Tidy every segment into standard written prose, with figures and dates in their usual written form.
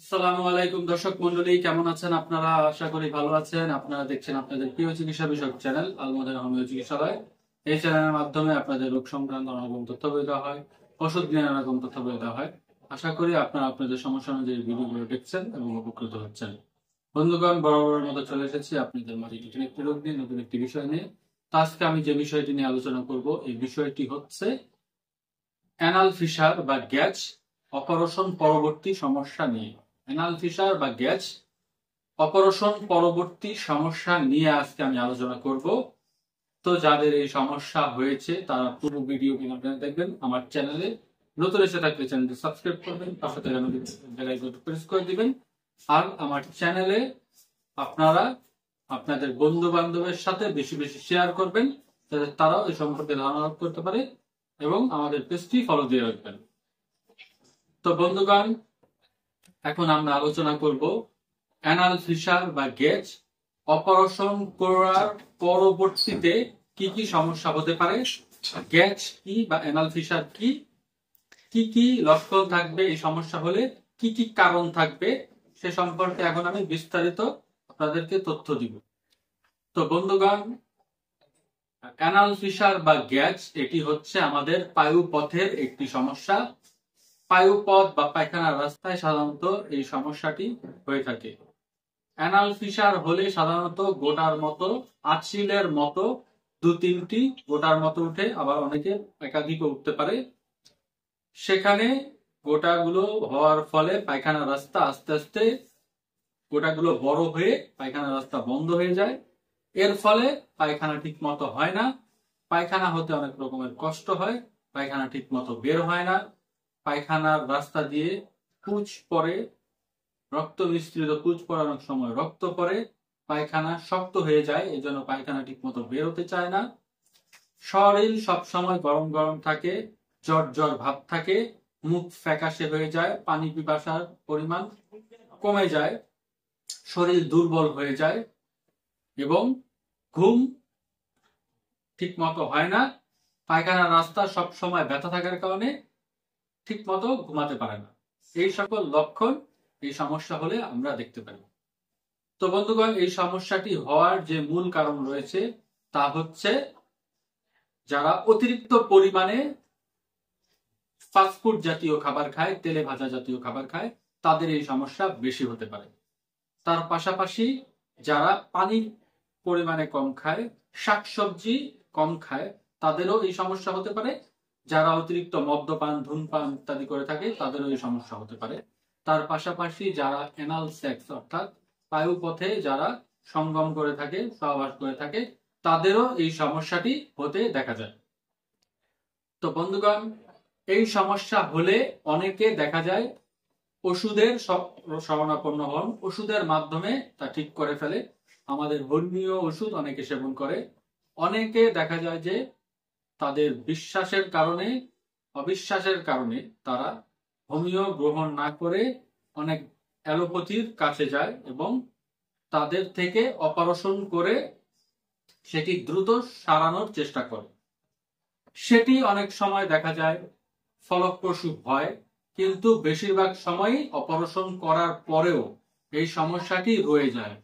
আসসালামু আলাইকুম দর্শক মন্ডলী, কেমন আছেন আপনারা? আশা করি ভালো আছেন। আপনারা দেখছেন আপনাদের প্রিয় চিকিৎসা বিষয়ক চ্যানেল আলমোদের হোমিও চিকিৎসালয়। এই চ্যানেলের মাধ্যমে আপনাদের রোগ সংক্রান্ত নানা রকম তথ্য বলে দেওয়া হয়, ওষুধ নিয়ে নানা রকম তথ্য বলে দেওয়া হয়। আশা করি আপনারা আপনাদের সমস্যা অনুযায়ী ভিডিওগুলো দেখছেন এবং উপকৃত হচ্ছেন। বন্ধুগণ, বরাবরের মতো চলে এসেছি আপনাদের মাঝে নতুন একটি রোগ নিয়ে, নতুন একটি বিষয় নিয়ে। তো আজকে আমি যে বিষয়টি নিয়ে আলোচনা করব, এই বিষয়টি হচ্ছে অ্যানাল ফিসার বা গ্যাজ অপারেশন পরবর্তী সমস্যা নিয়ে। অ্যানাল ফিসার বা গ্যাজ অপারেশন পরবর্তী সমস্যা নিয়ে আজকে আমি আলোচনা করব। তো যাদের এই সমস্যা হয়েছে তারা পুরো ভিডিও আপনারা দেখবেন। আমার চ্যানেলে নতুন এসে থাকলে চ্যানেলটি সাবস্ক্রাইব করবেন, পাশে থাকা বেল আইকনটি প্রেস করে দিবেন। আর আমার চ্যানেলে আপনারা আপনাদের বন্ধু বান্ধবের সাথে বেশি বেশি শেয়ার করবেন, যাতে তারাও এই সম্পর্কে ধারণা করতে পারে, এবং আমাদের পেজটি ফলো দিয়ে রাখবেন। তো বন্ধুগণ, এখন আমরা আলোচনা করব অ্যানাল ফিসার বা গ্যাজ অপারেশন করার পরবর্তীতে কি কি সমস্যা হতে পারে, গ্যাজ কি বা অ্যানাল ফিসার কি, কি কি লক্ষণ থাকবে এই সমস্যা হলে, কি কি কারণ থাকবে, সে সম্পর্কে এখন আমি বিস্তারিত আপনাদেরকে তথ্য দিব। তো বন্ধুগণ, অ্যানাল ফিসার বা গ্যাজ এটি হচ্ছে আমাদের পায়ুপথের একটি সমস্যা। পায়ুপথ বা পায়খানার রাস্তায় সাধারণত এই সমস্যাটি হয়ে থাকে। অ্যানাল ফিসার হলে সাধারণত গোটার মতো, আঁচিলের মতো দু তিনটি গোটার মতো উঠে, আবার অনেকে একাধিক উঠতে পারে। সেখানে গোটাগুলো হওয়ার ফলে পায়খানার রাস্তা আস্তে আস্তে গোটাগুলো বড় হয়ে পায়খানার রাস্তা বন্ধ হয়ে যায়। এর ফলে পায়খানা ঠিক মতো হয় না, পায়খানা হতে অনেক রকমের কষ্ট হয়, পায়খানা ঠিক মতো বের হয় না, পায়খানার রাস্তা দিয়ে পুঁজ পড়ে, রক্ত মিশ্রিত পুঁজ পড়ানোর সময় রক্ত পড়ে, পায়খানা শক্ত হয়ে যায়, এজন্য পায়খানা ঠিক মতো বেরোতে চায় না। শরীর সবসময় গরম গরম থাকে, জ্বর জ্বর ভাব থাকে, মুখ ফ্যাকাশে হয়ে যায়, পানি পিপাসার পরিমাণ কমে যায়, শরীর দুর্বল হয়ে যায় এবং ঘুম ঠিক মতো হয় না। পায়খানার রাস্তা সব সময় ব্যথা থাকার কারণে ঠিক মতো ঘুমাতে পারে না। এই সকল লক্ষণ এই সমস্যা হলে আমরা দেখতে পাই। তো বন্ধুগণ, এই সমস্যাটি হওয়ার যে মূল কারণ রয়েছে তা হচ্ছে যারা অতিরিক্ত পরিমাণে ফাস্টফুড জাতীয় খাবার খায়, তেলে ভাজা জাতীয় খাবার খায়, তাদের এই সমস্যা বেশি হতে পারে। তার পাশাপাশি যারা পানির পরিমাণে কম খায়, শাকসবজি কম খায়, তাদেরও এই সমস্যা হতে পারে। যারা অতিরিক্ত মদ্যপান, ধূমপান ইত্যাদি করে থাকে, তাদেরও এই সমস্যা হতে পারে। তার পাশাপাশি যারা অ্যানাল সেক্স অর্থাৎ পায়ুপথে যারা সঙ্গম করে থাকে, সহবাস করে থাকে, তাদেরও এই সমস্যাটি হতে দেখা যায়। তো বন্ধুগণ, এই সমস্যা হলে অনেকে দেখা যায় ওষুধের শরণাপন্ন হন, ওষুধের মাধ্যমে তা ঠিক করে ফেলে। আমাদের হোমিও ওষুধ অনেকে সেবন করে। অনেকে দেখা যায় যে তাদের বিশ্বাসের কারণে, অবিশ্বাসের কারণে তারা হোমিও গ্রহণ না করে অনেক অ্যালোপ্যাথির কাছে যায় এবং তাদের থেকে অপারেশন করে সেটি দ্রুত সারানোর চেষ্টা করে। সেটি অনেক সময় দেখা যায় ফলপ্রসূ হয়, কিন্তু বেশিরভাগ সময়ই অপারেশন করার পরেও এই সমস্যাটি রয়ে যায়।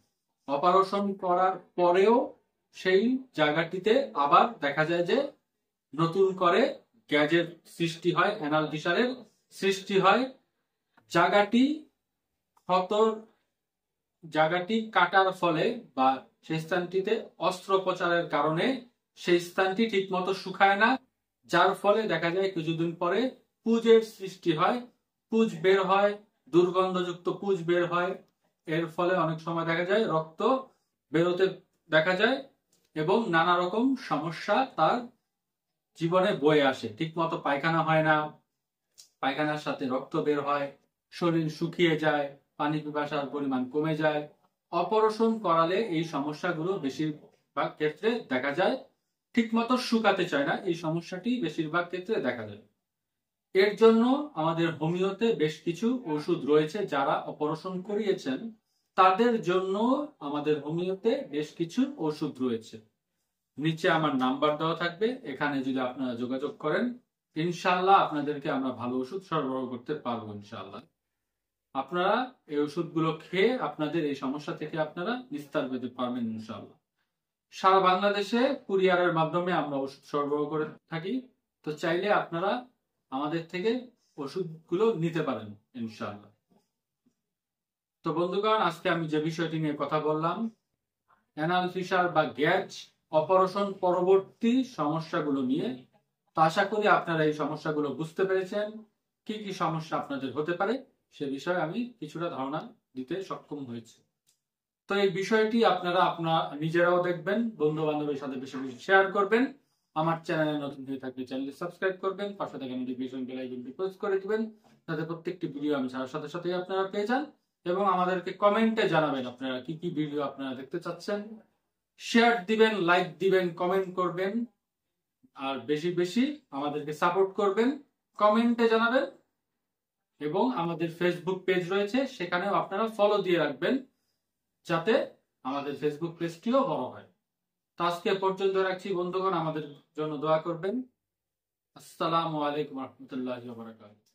অপারেশন করার পরেও সেই জায়গাটিতে আবার দেখা যায় যে নতুন করে গ্যাজের সৃষ্টি হয়, অ্যানাল ফিসারের সৃষ্টি হয়। জায়গাটি কাটার ফলে বা সেই স্থানটিতে অস্ত্রোপচারের কারণে সেই স্থানটি ঠিক মতো শুকায় না, যার ফলে দেখা যায় কিছুদিন পরে পুঁজের সৃষ্টি হয়, পুঁজ বের হয়, দুর্গন্ধযুক্ত পুঁজ বের হয়। এর ফলে অনেক সময় দেখা যায় রক্ত বেরোতে দেখা যায় এবং নানা রকম সমস্যা তার জীবনে বয়ে আসে। ঠিক মতো পায়খানা হয় না, পায়খানার সাথে রক্ত বের হয়, শরীর শুকিয়ে যায়, পানি পিপাসার পরিমাণ কমে যায়। অপারেশন করালে এই সমস্যাগুলো বেশিরভাগ ক্ষেত্রে দেখা যায়। ঠিক মতো শুকাতে চায় না, এই সমস্যাটি বেশিরভাগ ক্ষেত্রে দেখা যায়। এর জন্য আমাদের হোমিওতে বেশ কিছু ওষুধ রয়েছে। যারা অপারেশন করিয়েছেন তাদের জন্য আমাদের হোমিওতে বেশ কিছু ওষুধ রয়েছে। নিচে আমার নাম্বার দেওয়া থাকবে, এখানে যদি আপনারা যোগাযোগ করেন ইনশাআল্লাহ আপনাদেরকে আমরা ভালো ওষুধ সরবরাহ করতে পারবো ইনশাআল্লাহ। আপনারা এই ওষুধগুলো খেয়ে আপনাদের এই সমস্যা থেকে আপনারা নিস্তার পেতে পারবেন ইনশাআল্লাহ। সারা বাংলাদেশে কুরিয়ারের মাধ্যমে আমরা ওষুধ সরবরাহ করে থাকি। তো চাইলে আপনারা আমাদের থেকে ওষুধগুলো নিতে পারেন ইনশাআল্লাহ। তো বন্ধুগণ, আজকে আমি যে বিষয়টি নিয়ে কথা বললাম, অ্যানাল ফিশার বা গ্যাজ অপারেশন পরবর্তী সমস্যাগুলো নিয়ে। তো আশা করি আপনারা এই সমস্যাগুলো বুঝতে পেরেছেন, কি কি সমস্যা আপনাদের হতে পারে সে বিষয়ে আমি কিছুটা ধারণা দিতে সক্ষম হয়েছি। তো এই বিষয়টি আপনারা নিজেরাও দেখবেন, বন্ধু বান্ধবের সাথে বেশি বেশি শেয়ার করবেন। আমার চ্যানেলে নতুন হয়ে থাকলে চ্যানেলটি সাবস্ক্রাইব করবেন, পাশে থাকা নোটিফিকেশন বেল আইকনটি প্রেস করে দিবেন, যাতে প্রত্যেকটি ভিডিও আমি ছাড়ার সাথে সাথে আপনারা পেয়ে যান। এবং আমাদেরকে কমেন্টে জানাবেন আপনারা কি কি ভিডিও আপনারা দেখতে চাচ্ছেন। শেয়ার দিবেন, লাইক দিবেন, কমেন্ট করবেন, আর বেশি বেশি আমাদেরকে সাপোর্ট করবেন, কমেন্টে জানাবেন। এবং আমাদের ফেসবুক পেজ রয়েছে, সেখানেও আপনারা ফলো দিয়ে রাখবেন, যাতে আমাদের ফেসবুক পেজটিও বড় হয়। তো আজকে পর্যন্ত রাখছি বন্ধুগণ, আমাদের জন্য দোয়া করবেন। আসসালামু আলাইকুম রহমতুল্লাহি ওয়া বারাকাতুহু।